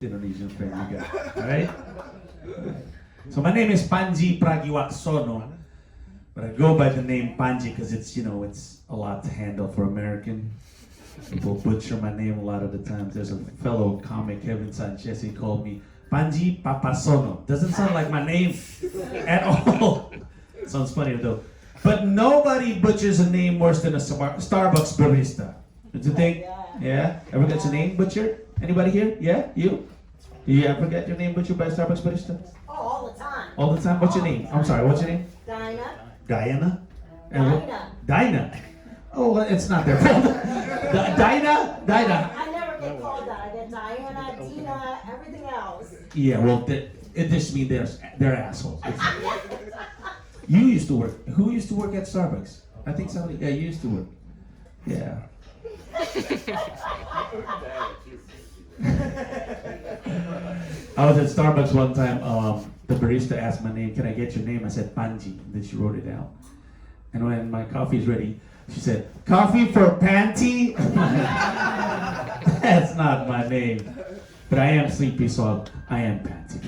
Indonesian friend you got, alright? So my name is Panji Pragiwaksono, but I go by the name Panji because it's a lot to handle for American. People butcher my name a lot of the times. There's a fellow comic, Kevin Sanchez, he called me Panji Papasono. Doesn't sound like my name at all. Sounds funny though. But nobody butchers a name worse than a Starbucks barista. Don't you think? Yeah? Ever get your name butchered? Anybody here? Yeah? You? Do you ever get your name butchered by a Starbucks barista? Oh, all the time. All the time? What's your name? I'm sorry, what's your name? Dinah. Diana? Dinah. Dinah? Oh, well, it's not their fault. Dinah? Dinah? I never get called that. I get Diana, Dina, everything else. Yeah, well, it just means they're assholes. You used to work. Who used to work at Starbucks? I think somebody. Yeah, you used to work. Yeah. I was at Starbucks one time. The barista asked my name. Can I get your name? I said Panji. Then she wrote it down. And when my coffee's ready, she said, "Coffee for Panty?" That's not my name. But I am sleepy, so I am Panty.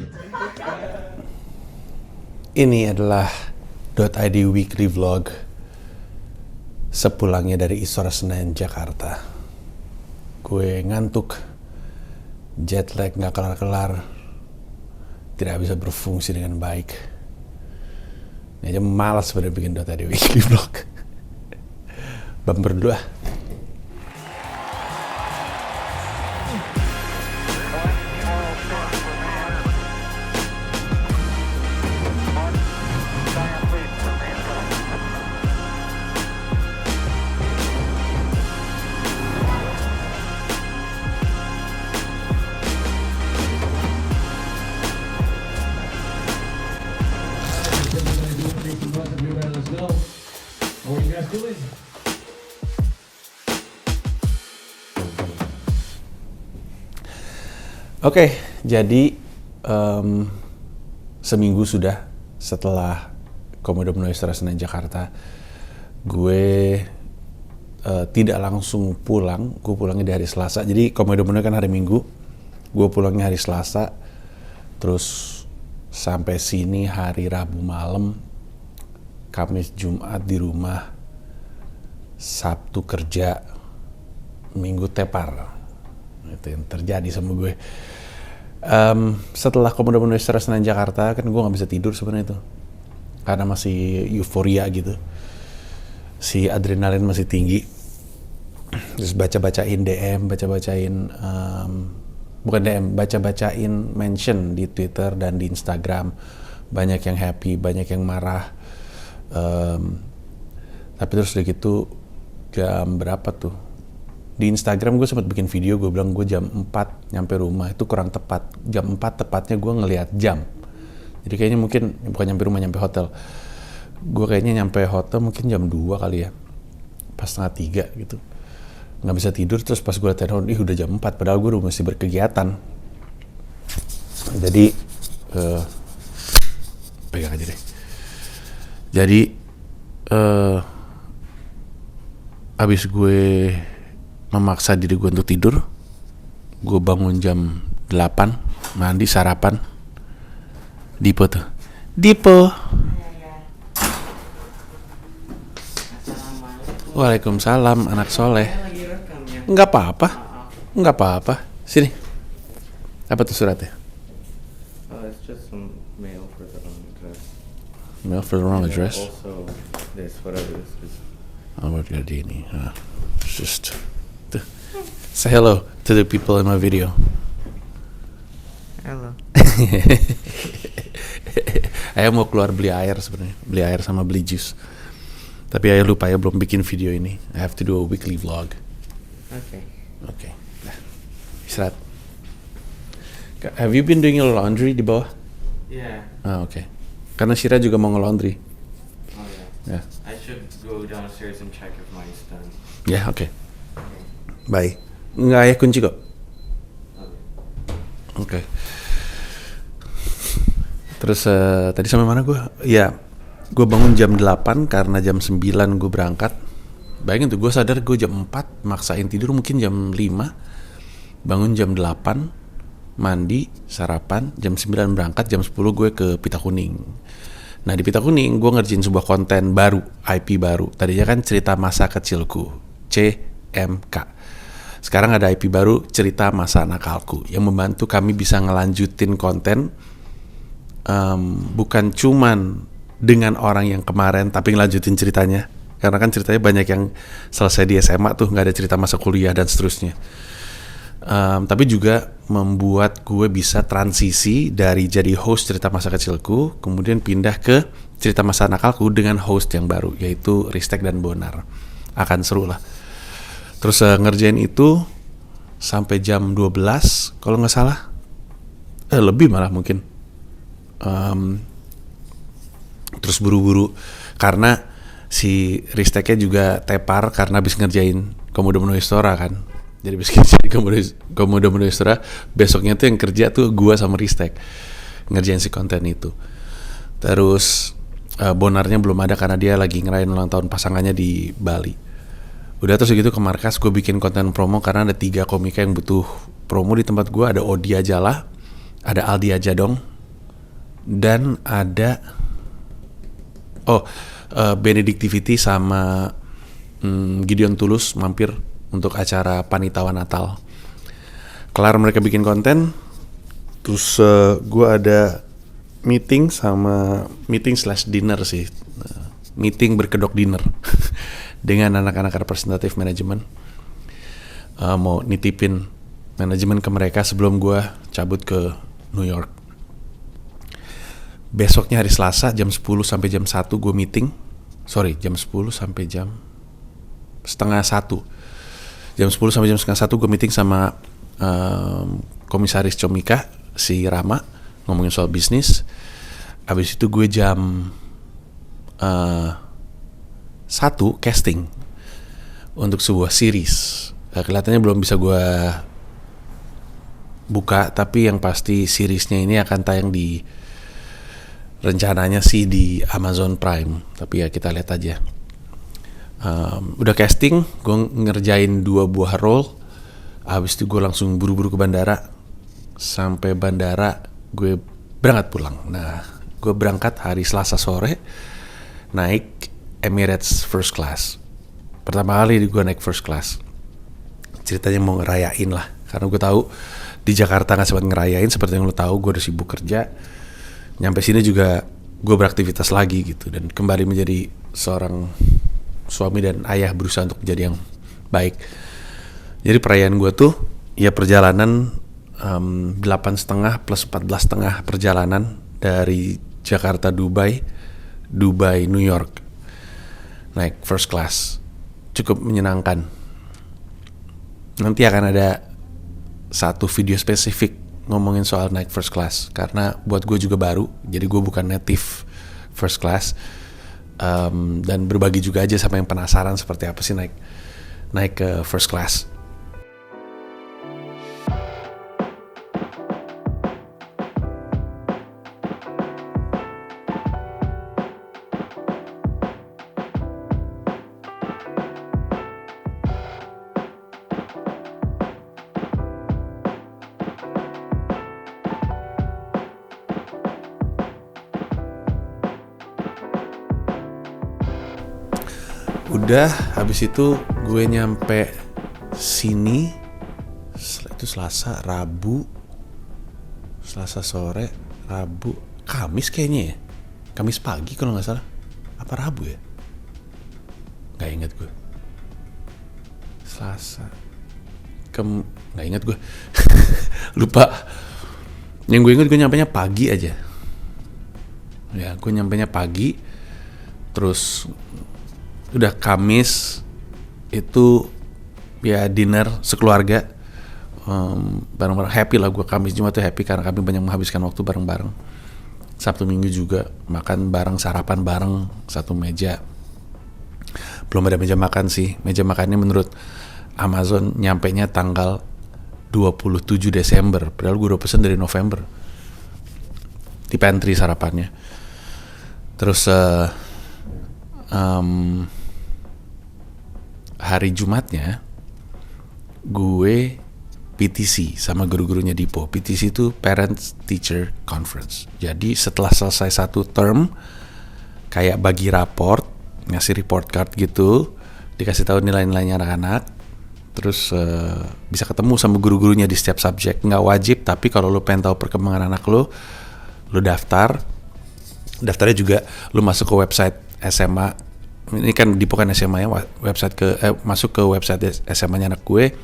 Ini adalah .id weekly vlog sepulangnya dari Istora Senayan, Jakarta. Gue ngantuk, jet lag gak kelar-kelar, tidak bisa berfungsi dengan baik. Ini aja malas sebenarnya bikin .id weekly vlog. Bumper dulu ah. Oke, jadi seminggu sudah setelah Komodo Menuju Istora Senayan Jakarta, gue tidak langsung pulang. Gue pulangnya di hari Selasa. Jadi Komodo Menuju kan hari Minggu, gue pulangnya hari Selasa, terus sampai sini hari Rabu malam, Kamis Jumat di rumah, Sabtu kerja, Minggu tepar. Itu yang terjadi sama gue. Setelah Komodo Menuju Istora Senayan Jakarta, kan gue nggak bisa tidur sebenarnya itu, karena masih euforia gitu, si adrenalin masih tinggi. Terus baca-bacain DM, baca-bacain mention di Twitter dan di Instagram, banyak yang happy, banyak yang marah. Tapi terus udah gitu, jam berapa tuh? Di Instagram gue sempat bikin video, gue bilang gue jam 4 nyampe rumah, itu kurang tepat. Jam 4 tepatnya gue ngelihat jam. Jadi kayaknya mungkin, bukan nyampe rumah, nyampe hotel. Gue kayaknya nyampe hotel mungkin jam 2 kali ya. Pas setengah 3 gitu. Nggak bisa tidur, terus pas gue liat handphone, udah jam 4, padahal gue udah mesti berkegiatan. Jadi, pegang aja deh. Jadi, abis gue memaksa diri gue untuk tidur, gue bangun jam 8, mandi, sarapan. Dipo tuh. Dipo. Waalaikumsalam, anak soleh. Enggak apa-apa. Enggak apa-apa. Sini. Apa tuh suratnya? It's just some mail for the wrong address. Mail for the wrong address. Also, this, whatever this is. Oh, jadi ini. Just say hello to the people in my video. Hello. Ayah mau keluar beli air sebenarnya, beli air sama beli jus. Tapi ayah lupa, ya belum bikin video ini. I have to do a weekly vlog. Okay. Nah, istirahat. Have you been doing your laundry di bawah? Yeah. Okay. Karena Shira juga mau nge-laundry. Oh yeah. Ya. I should go downstairs and check if mine's done. Ya, oke. Bye. Nggak, ayah kunci kok. Oke. Terus tadi sampai mana gue? Ya, gue bangun jam 8 karena jam 9 gue berangkat. Bayangin tuh, gue sadar gue jam 4, maksain tidur mungkin jam 5. Bangun jam 8, mandi, sarapan, jam 9 berangkat, jam 10 gue ke Pita Kuning. Nah di Pita Kuning gue ngerjain sebuah konten baru, IP baru. Tadinya kan cerita masa kecilku, CMK. Sekarang ada IP baru, cerita masa nakalku, yang membantu kami bisa ngelanjutin konten bukan cuman dengan orang yang kemarin, tapi ngelanjutin ceritanya. Karena kan ceritanya banyak yang selesai di SMA tuh, nggak ada cerita masa kuliah dan seterusnya. Tapi juga membuat gue bisa transisi dari jadi host cerita masa kecilku, kemudian pindah ke cerita masa nakalku dengan host yang baru, yaitu Ristek dan Bonar. Akan seru lah. Terus ngerjain itu sampai jam 12 kalau nggak salah, lebih malah mungkin. Terus buru-buru karena si Risteknya juga tepar karena habis ngerjain Komodo Monohistora kan. Jadi habis ngerjain Komodo Monohistora, besoknya tuh yang kerja tuh gua sama Ristek ngerjain si konten itu. Terus Bonarnya belum ada karena dia lagi ngerayain ulang tahun pasangannya di Bali. Udah terus gitu ke markas, gue bikin konten promo karena ada 3 komika yang butuh promo di tempat gue. Ada Odi Ajalah, ada Aldi Ajadong, dan ada Benedictivity sama Gideon Tulus mampir untuk acara Panitawan Natal. Kelar mereka bikin konten, terus gue ada meeting /dinner sih, meeting berkedok dinner dengan anak-anak representatif manajemen. Mau nitipin manajemen ke mereka sebelum gue cabut ke New York. Besoknya hari Selasa jam 10 sampai jam 1 gue meeting. Jam 10 sampai jam setengah 1. Jam 10 sampai jam setengah 1 gue meeting sama komisaris Comika, si Rama, ngomongin soal bisnis. Abis itu gue jam 1 casting untuk sebuah series. Kelihatannya belum bisa gue buka, tapi yang pasti seriesnya ini akan tayang di, rencananya sih di Amazon Prime. Tapi ya kita lihat aja. Udah casting, gue ngerjain 2 buah role. Habis itu gue langsung buru-buru ke bandara. Sampai bandara gue berangkat pulang. Nah, gue berangkat hari Selasa sore, naik Emirates First Class. Pertama kali gue naik First Class. Ceritanya mau ngerayain lah, karena gue tahu di Jakarta nggak sempat ngerayain. Seperti yang lo tahu, gue udah sibuk kerja. Nyampe sini juga gue beraktivitas lagi gitu, dan kembali menjadi seorang suami dan ayah, berusaha untuk menjadi yang baik. Jadi perayaan gue tuh ya perjalanan 8,5 plus 14,5 perjalanan dari Jakarta Dubai New York, naik first class. Cukup menyenangkan. Nanti akan ada satu video spesifik ngomongin soal naik first class, karena buat gue juga baru, jadi gue bukan native first class. Dan berbagi juga aja sama yang penasaran seperti apa sih naik ke first class. Udah, habis itu gue nyampe sini itu Selasa sore, Rabu, Kamis kayaknya ya. Kamis pagi kalau nggak salah. Apa Rabu ya? Nggak ingat gue. Selasa. Nggak ingat gue. Lupa. Yang gue ingat gue nyampenya pagi aja. Ya, gue nyampenya pagi. Terus udah Kamis itu ya dinner sekeluarga, bareng-bareng. Happy lah gue, Kamis Jumat tuh happy karena kami banyak menghabiskan waktu bareng-bareng. Sabtu Minggu juga makan bareng, sarapan bareng satu meja. Belum ada meja makan sih. Meja makannya menurut Amazon nyampenya tanggal 27 Desember, padahal gue udah pesen dari November. Di pantry sarapannya. Terus hari Jumatnya gue PTC sama guru-gurunya Dipo. PTC itu Parents Teacher Conference. Jadi setelah selesai satu term, kayak bagi raport, ngasih report card gitu, dikasih tahu nilai-nilainya anak-anak, terus bisa ketemu sama guru-gurunya di setiap subjek. Nggak wajib, tapi kalau lo pengen tahu perkembangan anak lo daftar. Daftarnya juga lo masuk ke website SMA. Ini kan Dipo kan SMA ya, masuk ke website SMA-nya anak gue.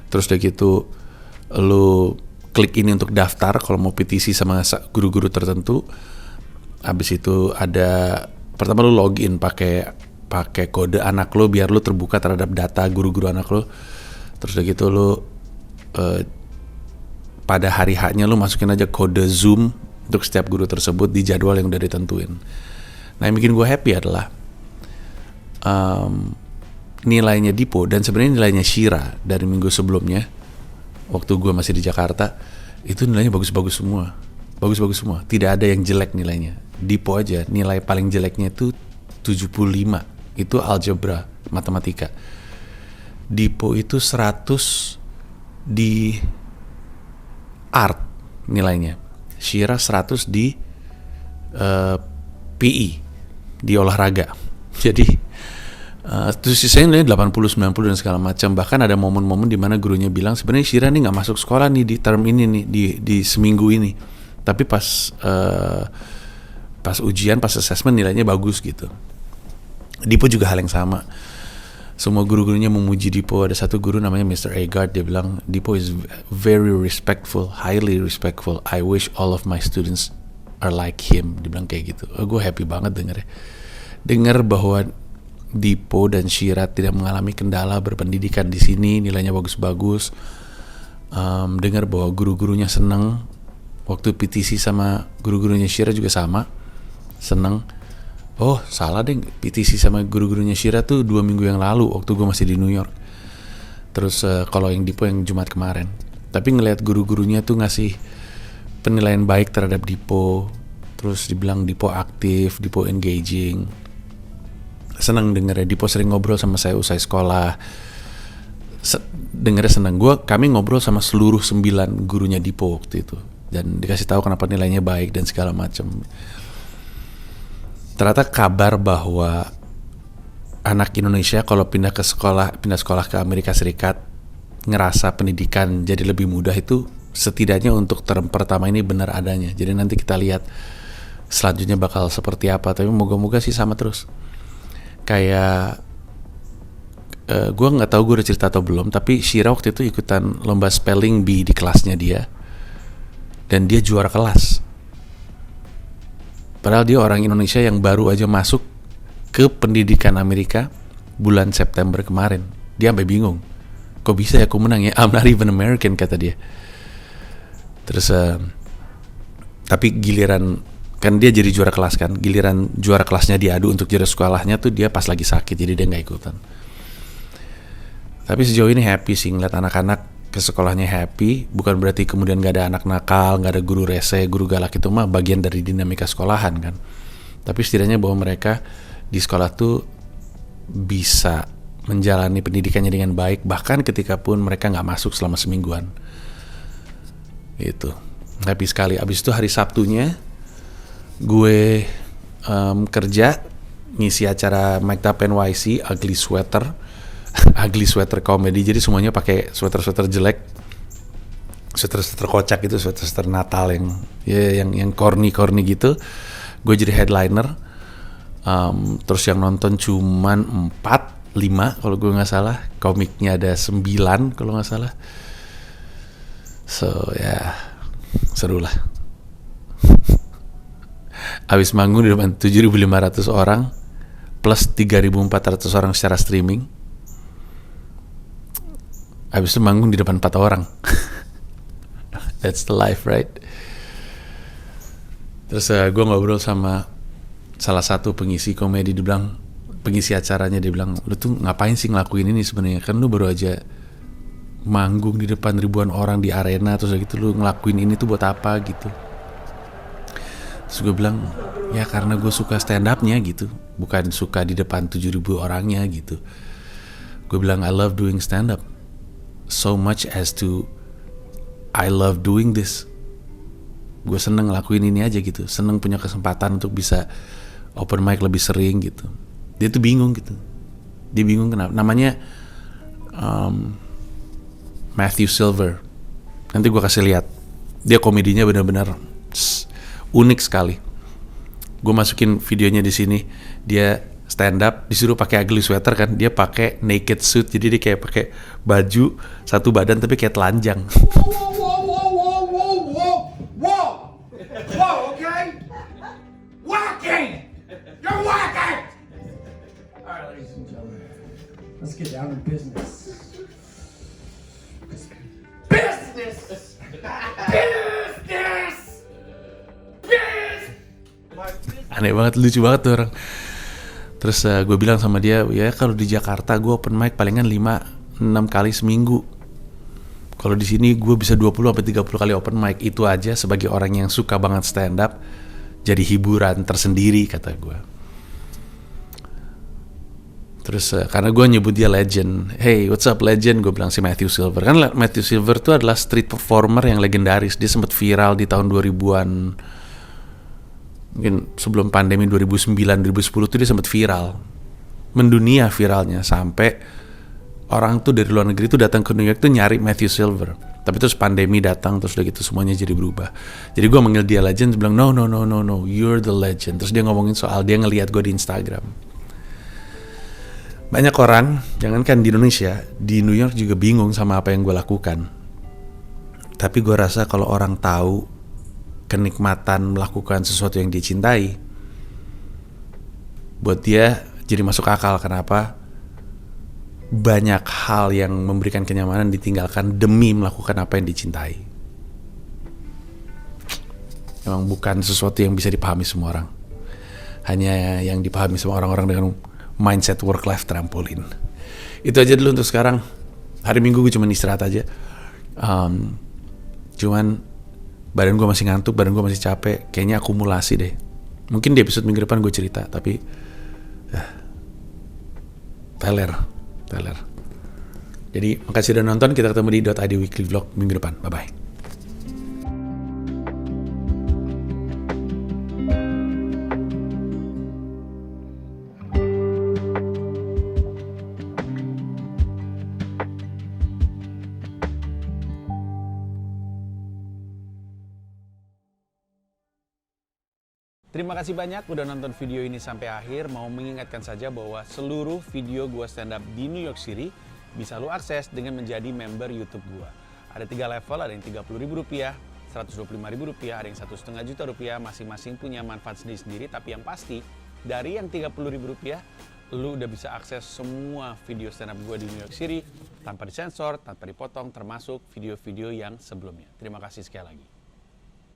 Terus udah gitu lu klik ini untuk daftar kalau mau PTC sama guru-guru tertentu. Habis itu ada pertama lu login pakai kode anak lo biar lu terbuka terhadap data guru-guru anak lo. Terus udah gitu lu pada hari H-nya lu masukin aja kode Zoom untuk setiap guru tersebut di jadwal yang udah ditentuin. Nah, yang bikin gue happy adalah nilainya Dipo dan sebenarnya nilainya Shira dari minggu sebelumnya waktu gue masih di Jakarta itu nilainya bagus-bagus semua, tidak ada yang jelek nilainya. Dipo aja nilai paling jeleknya itu 75, itu algebra matematika. Dipo itu 100 di art nilainya, Shira 100 di PE di olahraga. Jadi terus sisanya 80, 90 dan segala macam. Bahkan ada momen-momen di mana gurunya bilang sebenarnya Shira nih nggak masuk sekolah nih di term ini nih di seminggu ini. Tapi pas ujian, pas assessment nilainya bagus gitu. Dipo juga hal yang sama. Semua guru-gurunya memuji Dipo. Ada satu guru namanya Mr. Agard, dia bilang Dipo is very respectful, highly respectful. I wish all of my students are like him. Dia bilang kayak gitu. Gue happy banget dengar bahwa Dipo dan Shira tidak mengalami kendala berpendidikan di sini, nilainya bagus-bagus. Dengar bahwa guru-gurunya seneng. Waktu PTC sama guru-gurunya Shira juga sama, seneng. Oh salah deh, PTC sama guru-gurunya Shira tuh 2 minggu yang lalu waktu gue masih di New York. Terus kalau yang Dipo yang Jumat kemarin. Tapi ngelihat guru-gurunya tuh ngasih penilaian baik terhadap Dipo. Terus dibilang Dipo aktif, Dipo engaging. Senang dengernya. Dipo sering ngobrol sama saya usai sekolah. Dengernya senang. Kami ngobrol sama seluruh 9 gurunya Dipo waktu itu dan dikasih tahu kenapa nilainya baik dan segala macam. Ternyata kabar bahwa anak Indonesia kalau pindah sekolah ke Amerika Serikat ngerasa pendidikan jadi lebih mudah itu setidaknya untuk term pertama ini benar adanya. Jadi nanti kita lihat selanjutnya bakal seperti apa. Tapi moga-moga sih sama terus. Kayak gue nggak tahu gue udah cerita atau belum, tapi Shira waktu itu ikutan lomba spelling bee di kelasnya dia dan dia juara kelas. Padahal dia orang Indonesia yang baru aja masuk ke pendidikan Amerika bulan September kemarin. Dia sampai bingung, kok bisa ya aku menang ya? I'm not even American, kata dia. Terus tapi giliran kan dia jadi juara kelas kan, giliran juara kelasnya diadu untuk juara sekolahnya tuh dia pas lagi sakit, jadi dia nggak ikutan. Tapi sejauh ini happy sih ngeliat anak-anak ke sekolahnya happy. Bukan berarti kemudian nggak ada anak nakal, nggak ada guru rese, guru galak, itu mah bagian dari dinamika sekolahan kan. Tapi setidaknya bahwa mereka di sekolah tuh bisa menjalani pendidikannya dengan baik, bahkan ketika pun mereka nggak masuk selama semingguan. Itu happy sekali. Abis itu hari Sabtunya gue kerja ngisi acara Mike Up NYC Ugly Sweater Comedy. Jadi semuanya pakai sweater jelek, sweater kocak gitu, sweater Natal yang corny gitu. Gue jadi headliner. Terus yang nonton cuman 4-5 kalau gue nggak salah. Komiknya ada 9 kalau nggak salah. So ya seru lah. Habis manggung di depan 7.500 orang plus 3.400 orang secara streaming. Habis itu manggung di depan 4 orang. That's the life, right? Terus gue ngobrol sama salah satu pengisi komedi, pengisi acaranya, dia bilang, lu tuh ngapain sih ngelakuin ini sebenarnya? Kan lu baru aja manggung di depan ribuan orang di arena, terus gitu lu ngelakuin ini tuh buat apa gitu. Terus gue bilang, ya karena gue suka stand up-nya gitu, bukan suka di depan 7.000 orangnya gitu. Gue bilang I love doing stand up. so much as to I love doing this. Gue seneng ngelakuin ini aja gitu, seneng punya kesempatan untuk bisa open mic lebih sering gitu. Dia tuh bingung gitu, dia bingung kenapa. Namanya Matthew Silver. Nanti gue kasih lihat, dia komedinya benar-benar unik sekali. Gue masukin videonya di sini. Dia stand up, disuruh pakai ugly sweater kan, dia pakai naked suit, jadi dia kayak pakai baju satu badan tapi kayak telanjang. Whoa, okay? Walking! You're walking! Alright, ladies and gentlemen, let's get down to business. Business! Aneh banget, lucu banget tuh orang. Terus gue bilang sama dia, ya kalau di Jakarta gue open mic palingan 5-6 kali seminggu. Kalau di sini gue bisa 20-30 kali open mic. Itu aja sebagai orang yang suka banget stand up jadi hiburan tersendiri, kata gue. Terus karena gue nyebut dia legend, hey what's up legend, gue bilang si Matthew Silver. Kan Matthew Silver tuh adalah street performer yang legendaris. Dia sempat viral di tahun 2000-an, mungkin sebelum pandemi 2009-2010 tuh dia sempat viral, mendunia viralnya, sampai orang tuh dari luar negeri tuh datang ke New York tuh nyari Matthew Silver. Tapi terus pandemi datang, terus udah gitu semuanya jadi berubah. Jadi gue manggil dia legend, dia bilang no, you're the legend. Terus dia ngomongin soal dia ngelihat gue di Instagram. Banyak orang, jangankan di Indonesia, di New York juga bingung sama apa yang gue lakukan. Tapi gue rasa kalau orang tahu kenikmatan melakukan sesuatu yang dia cintai, buat dia jadi masuk akal kenapa banyak hal yang memberikan kenyamanan ditinggalkan demi melakukan apa yang dicintai. Memang bukan sesuatu yang bisa dipahami semua orang. Hanya yang dipahami sama orang-orang dengan mindset work-life trampolin. Itu aja dulu untuk sekarang. Hari Minggu gue cuma istirahat aja. Cuman badan gue masih ngantuk, badan gue masih capek. Kayaknya akumulasi deh. Mungkin di episode minggu depan gue cerita, tapi teler. Jadi makasih udah nonton. Kita ketemu di .id Weekly Vlog minggu depan. Bye-bye. Terima kasih banyak udah nonton video ini sampai akhir. Mau mengingatkan saja bahwa seluruh video gue stand up di New York City bisa lo akses dengan menjadi member YouTube gue. Ada 3 level, ada yang Rp30.000, Rp125.000, ada yang Rp1,5 juta. Masing-masing punya manfaat sendiri-sendiri. Tapi yang pasti, dari yang Rp30.000, lo udah bisa akses semua video stand up gue di New York City tanpa disensor, tanpa dipotong, termasuk video-video yang sebelumnya. Terima kasih sekali lagi.